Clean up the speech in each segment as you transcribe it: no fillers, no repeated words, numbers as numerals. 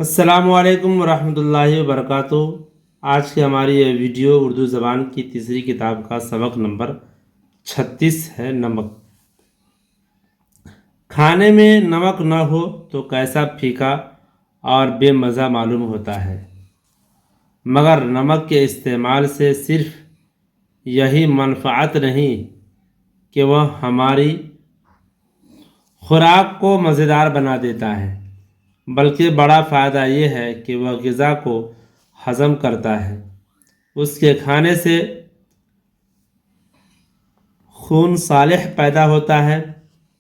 السلام علیکم ورحمۃ اللہ وبرکاتہ۔ آج کی ہماری یہ ویڈیو اردو زبان کی تیسری کتاب کا سبق نمبر 36 ہے، نمک۔ کھانے میں نمک نہ ہو تو کیسا پھیکا اور بے مزہ معلوم ہوتا ہے، مگر نمک کے استعمال سے صرف یہی منفعت نہیں کہ وہ ہماری خوراک کو مزیدار بنا دیتا ہے، بلکہ بڑا فائدہ یہ ہے کہ وہ غذا کو ہضم کرتا ہے۔ اس کے کھانے سے خون صالح پیدا ہوتا ہے۔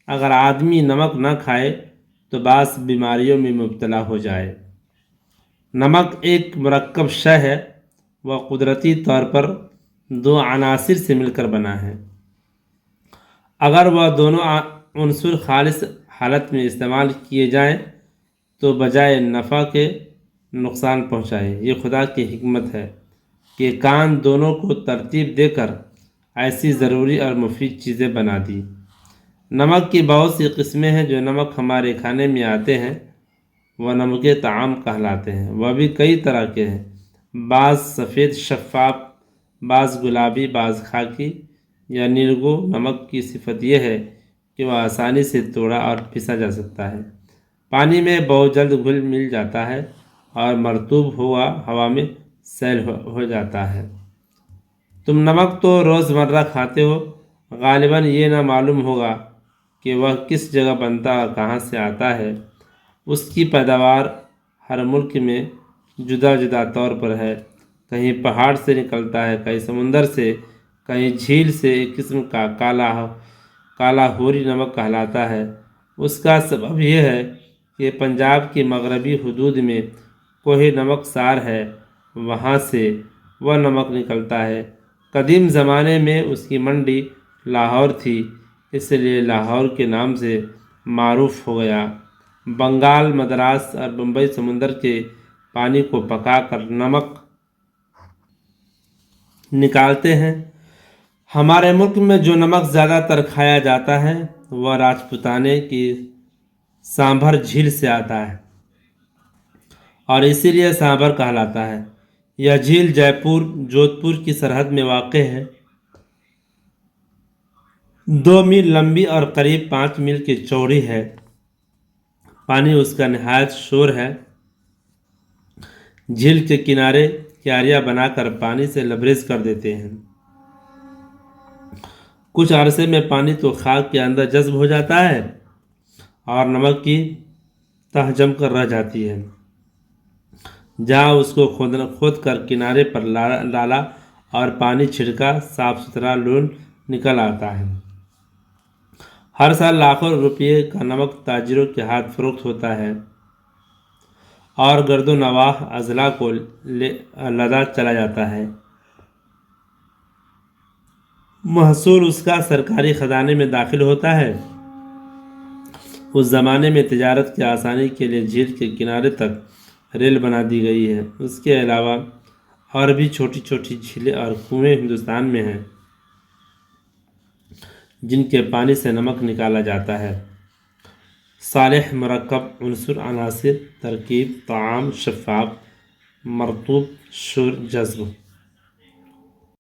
اگر آدمی نمک نہ کھائے تو بعض بیماریوں میں مبتلا ہو جائے۔ نمک ایک مرکب شے ہے، وہ قدرتی طور پر دو عناصر سے مل کر بنا ہے۔ اگر وہ دونوں عنصر خالص حالت میں استعمال کیے جائیں تو بجائے نفع کے نقصان پہنچائے۔ یہ خدا کی حکمت ہے کہ کان دونوں کو ترتیب دے کر ایسی ضروری اور مفید چیزیں بنا دی۔ نمک کی بہت سی قسمیں ہیں۔ جو نمک ہمارے کھانے میں آتے ہیں وہ نمک طعام کہلاتے ہیں۔ وہ بھی کئی طرح کے ہیں، بعض سفید شفاف، بعض گلابی، بعض خاکی یا نیلگو۔ نمک کی صفت یہ ہے کہ وہ آسانی سے توڑا اور پسا جا سکتا ہے، پانی میں بہت جلد گھل مل جاتا ہے اور مرطوب ہوا میں سیل ہو جاتا ہے۔ تم نمک تو روز مرہ کھاتے ہو، غالباً یہ نہ معلوم ہوگا کہ وہ کس جگہ بنتا اور کہاں سے آتا ہے۔ اس کی پیداوار ہر ملک میں جدا جدا طور پر ہے۔ کہیں پہاڑ سے نکلتا ہے، کہیں سمندر سے، کہیں جھیل سے۔ ایک قسم کا کالا ہوری نمک کہلاتا ہے۔ اس کا سبب یہ ہے کہ پنجاب کی مغربی حدود میں کوہ نمک سار ہے، وہاں سے وہ نمک نکلتا ہے۔ قدیم زمانے میں اس کی منڈی لاہور تھی، اس لیے لاہور کے نام سے معروف ہو گیا۔ بنگال، مدراس اور بمبئی سمندر کے پانی کو پکا کر نمک نکالتے ہیں۔ ہمارے ملک میں جو نمک زیادہ تر کھایا جاتا ہے وہ راجپوتانے کی سانبھر جھیل سے آتا ہے اور اسی لیے سانبھر کہلاتا ہے۔ یہ جھیل جودھپور کی سرحد میں واقع ہے۔ 2 میل لمبی اور قریب 5 میل کی چوڑی ہے۔ پانی اس کا نہایت شور ہے۔ جھیل کے کنارے کیاریاں بنا کر پانی سے لبریز کر دیتے ہیں۔ کچھ عرصے میں پانی تو خاک کے اندر جذب ہو جاتا ہے اور نمک کی تہ جم کر رہ جاتی ہے۔ جہاں اس کو کھود کر کنارے پر ڈالا اور پانی چھڑکا، صاف ستھرا لون نکل آتا ہے۔ ہر سال لاکھوں روپے کا نمک تاجروں کے ہاتھ فروخت ہوتا ہے اور گرد و نواح اضلاع کو لدا چلا جاتا ہے۔ محصول اس کا سرکاری خزانے میں داخل ہوتا ہے۔ اس زمانے میں تجارت کی آسانی کے لیے جھیل کے کنارے تک ریل بنا دی گئی ہے۔ اس کے علاوہ اور بھی چھوٹی چھوٹی جھیلیں اور کنویں ہندوستان میں ہیں جن کے پانی سے نمک نکالا جاتا ہے۔ صالح مرکب، عنصر، عناصر، ترکیب، طعام، شفاف، مرطوب، شور، جذب۔